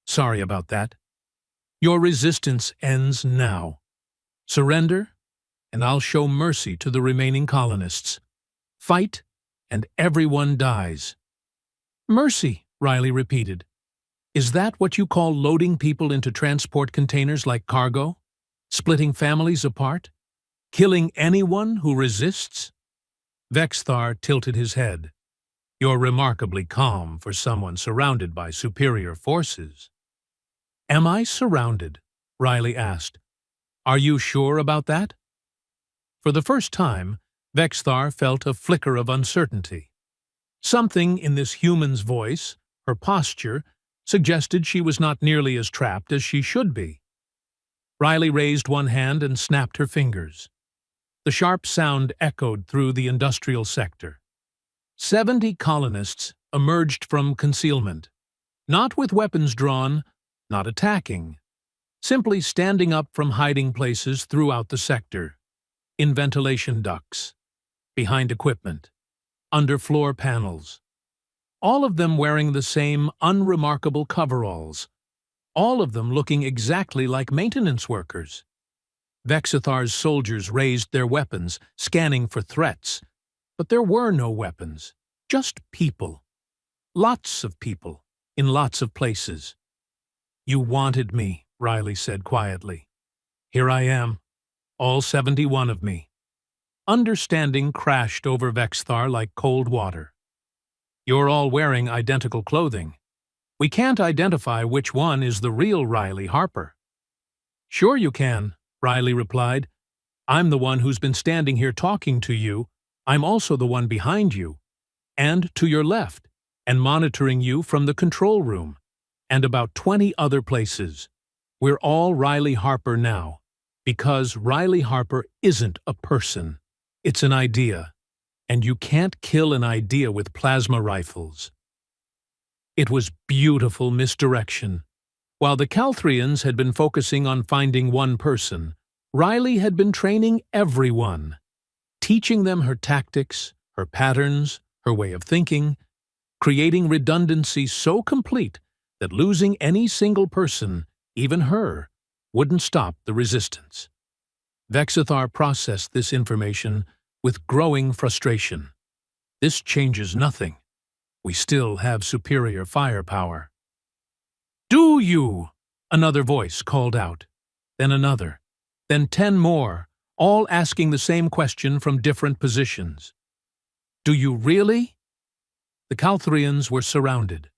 Sorry about that. Your resistance ends now. Surrender, and I'll show mercy to the remaining colonists. Fight, and everyone dies." "Mercy," Riley repeated. "Is that what you call loading people into transport containers like cargo? Splitting families apart? Killing anyone who resists?" Vexthar tilted his head. "You're remarkably calm for someone surrounded by superior forces." "Am I surrounded?" Riley asked. "Are you sure about that?" For the first time, Vexthar felt a flicker of uncertainty. Something in this human's voice, her posture, suggested she was not nearly as trapped as she should be. Riley raised one hand and snapped her fingers. The sharp sound echoed through the industrial sector. 70 colonists emerged from concealment, not with weapons drawn, not attacking, simply standing up from hiding places throughout the sector, in ventilation ducts, behind equipment, under floor panels. All of them wearing the same unremarkable coveralls, all of them looking exactly like maintenance workers. Vexithar's soldiers raised their weapons, scanning for threats, but there were no weapons, just people. Lots of people, in lots of places. "You wanted me," Riley said quietly. "Here I am, all 71 of me." Understanding crashed over Vexthar like cold water. "You're all wearing identical clothing. We can't identify which one is the real Riley Harper." "Sure you can," Riley replied. "I'm the one who's been standing here talking to you. I'm also the one behind you, and to your left, and monitoring you from the control room, and about 20 other places. We're all Riley Harper now, because Riley Harper isn't a person. It's an idea, and you can't kill an idea with plasma rifles." It was beautiful misdirection. While the Calthrians had been focusing on finding one person, Riley had been training everyone, teaching them her tactics, her patterns, her way of thinking, creating redundancy so complete that losing any single person, even her, wouldn't stop the resistance. Vexithar processed this information with growing frustration. "This changes nothing. We still have superior firepower. Do you? Another voice called out. Then another. Then 10 more, all asking the same question from different positions. Do you really? The Calthrians were surrounded.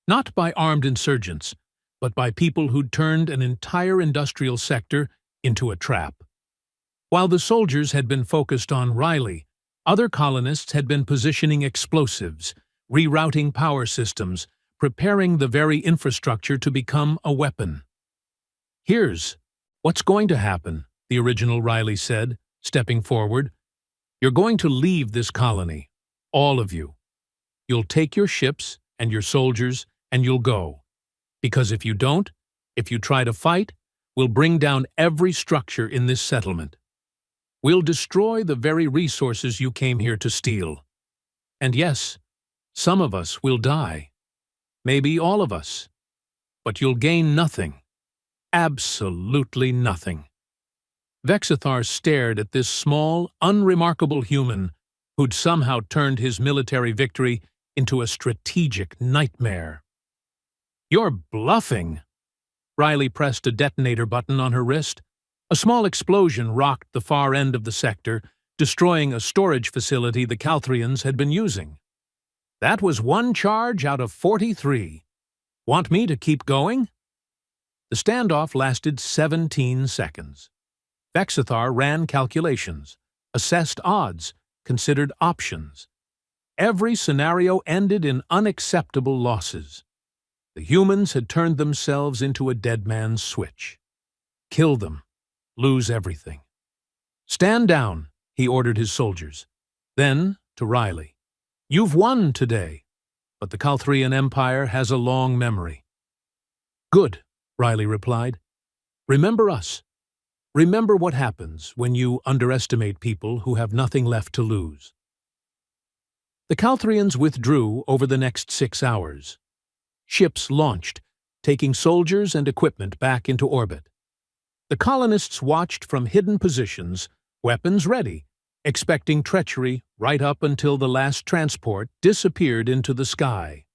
Not by armed insurgents, but by people who'd turned an entire industrial sector into a trap. While the soldiers had been focused on Riley, other colonists had been positioning explosives, rerouting power systems, preparing the very infrastructure to become a weapon. Here's what's going to happen, the original Riley said, stepping forward. You're going to leave this colony, all of you. You'll take your ships and your soldiers and you'll go. Because if you don't, if you try to fight, we'll bring down every structure in this settlement. We'll destroy the very resources you came here to steal. And yes, some of us will die. Maybe all of us. But you'll gain nothing. Absolutely nothing. Vexithar stared at this small, unremarkable human who'd somehow turned his military victory into a strategic nightmare. You're bluffing. Riley pressed a detonator button on her wrist. A small explosion rocked the far end of the sector, destroying a storage facility the Calthrians had been using. That was 1 charge out of 43. Want me to keep going? The standoff lasted 17 seconds. Vexithar ran calculations, assessed odds, considered options. Every scenario ended in unacceptable losses. The humans had turned themselves into a dead man's switch. Kill them. Lose everything. Stand down, he ordered his soldiers. Then, to Riley. You've won today, but the Calthrian Empire has a long memory. Good, Riley replied. Remember us. Remember what happens when you underestimate people who have nothing left to lose. The Calthrians withdrew over the next 6 hours. Ships launched, taking soldiers and equipment back into orbit. The colonists watched from hidden positions, weapons ready, expecting treachery right up until the last transport disappeared into the sky.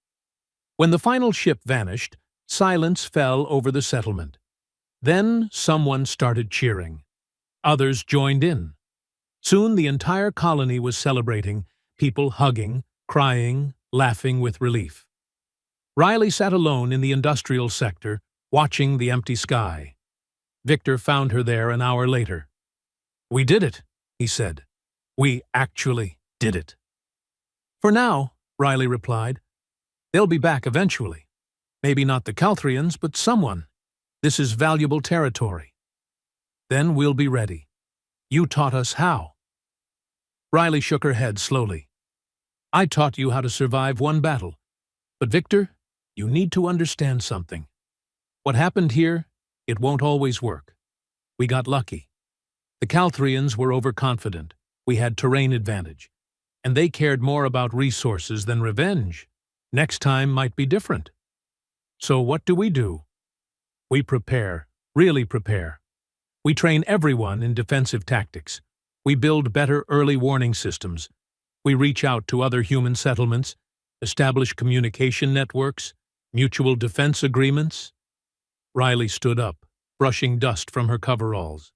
When the final ship vanished, silence fell over the settlement. Then someone started cheering. Others joined in. Soon the entire colony was celebrating, people hugging, crying, laughing with relief. Riley sat alone in the industrial sector, watching the empty sky. Victor found her there an hour later. We did it, he said. We actually did it. For now, Riley replied. They'll be back eventually. Maybe not the Calthrians, but someone. This is valuable territory. Then we'll be ready. You taught us how. Riley shook her head slowly. I taught you how to survive one battle. But Victor, you need to understand something. What happened here, it won't always work. We got lucky. The Calthrians were overconfident. We had terrain advantage. And they cared more about resources than revenge. Next time might be different. So what do? We prepare, really prepare. We train everyone in defensive tactics. We build better early warning systems. We reach out to other human settlements, establish communication networks, mutual defense agreements. Riley stood up, brushing dust from her coveralls.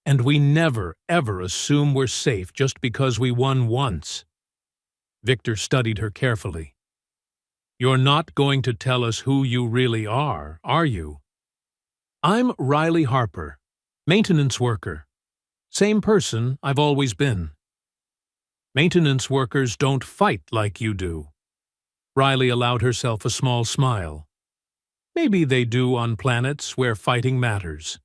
And we never, ever assume we're safe just because we won once. Victor studied her carefully. You're not going to tell us who you really are you? I'm Riley Harper, maintenance worker. Same person I've always been. Maintenance workers don't fight like you do. Riley allowed herself a small smile. Maybe they do on planets where fighting matters.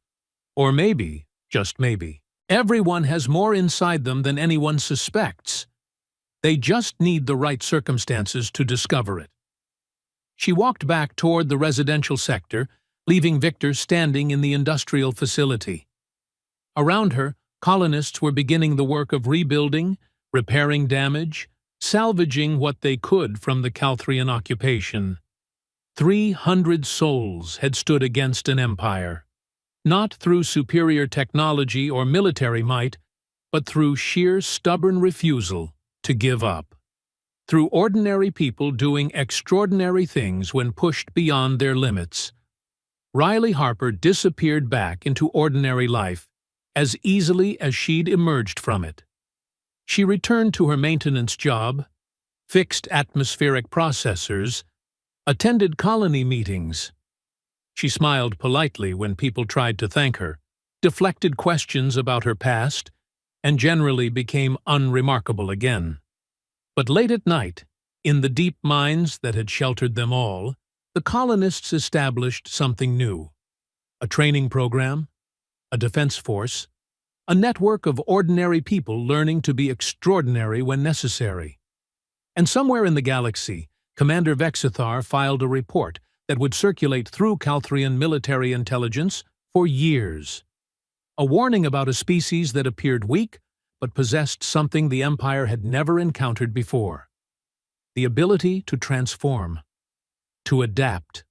Or maybe, just maybe, everyone has more inside them than anyone suspects. They just need the right circumstances to discover it. She walked back toward the residential sector, leaving Victor standing in the industrial facility. Around her, colonists were beginning the work of rebuilding, repairing damage, salvaging what they could from the Calthrian occupation. 300 souls had stood against an empire, not through superior technology or military might, but through sheer stubborn refusal to give up. through ordinary people doing extraordinary things when pushed beyond their limits. Riley Harper disappeared back into ordinary life as easily as she'd emerged from it. She returned to her maintenance job, fixed atmospheric processors, attended colony meetings. She smiled politely when people tried to thank her, deflected questions about her past, and generally became unremarkable again. But late at night, in the deep mines that had sheltered them all, the colonists established something new. A training program, a defense force, a network of ordinary people learning to be extraordinary when necessary. And somewhere in the galaxy, Commander Vexithar filed a report that would circulate through Calthrian military intelligence for years. A warning about a species that appeared weak but possessed something the Empire had never encountered before: the ability to transform, to adapt,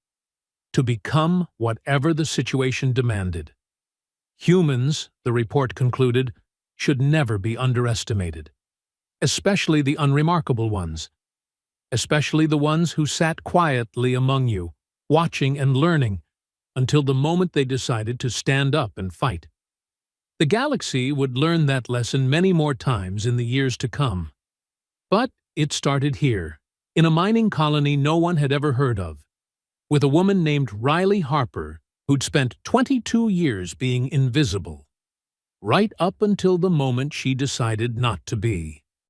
to become whatever the situation demanded. Humans, the report concluded, should never be underestimated, especially the unremarkable ones, especially the ones who sat quietly among you, watching and learning, until the moment they decided to stand up and fight. The galaxy would learn that lesson many more times in the years to come. But it started here, in a mining colony no one had ever heard of, with a woman named Riley Harper who'd spent 22 years being invisible, right up until the moment she decided not to be.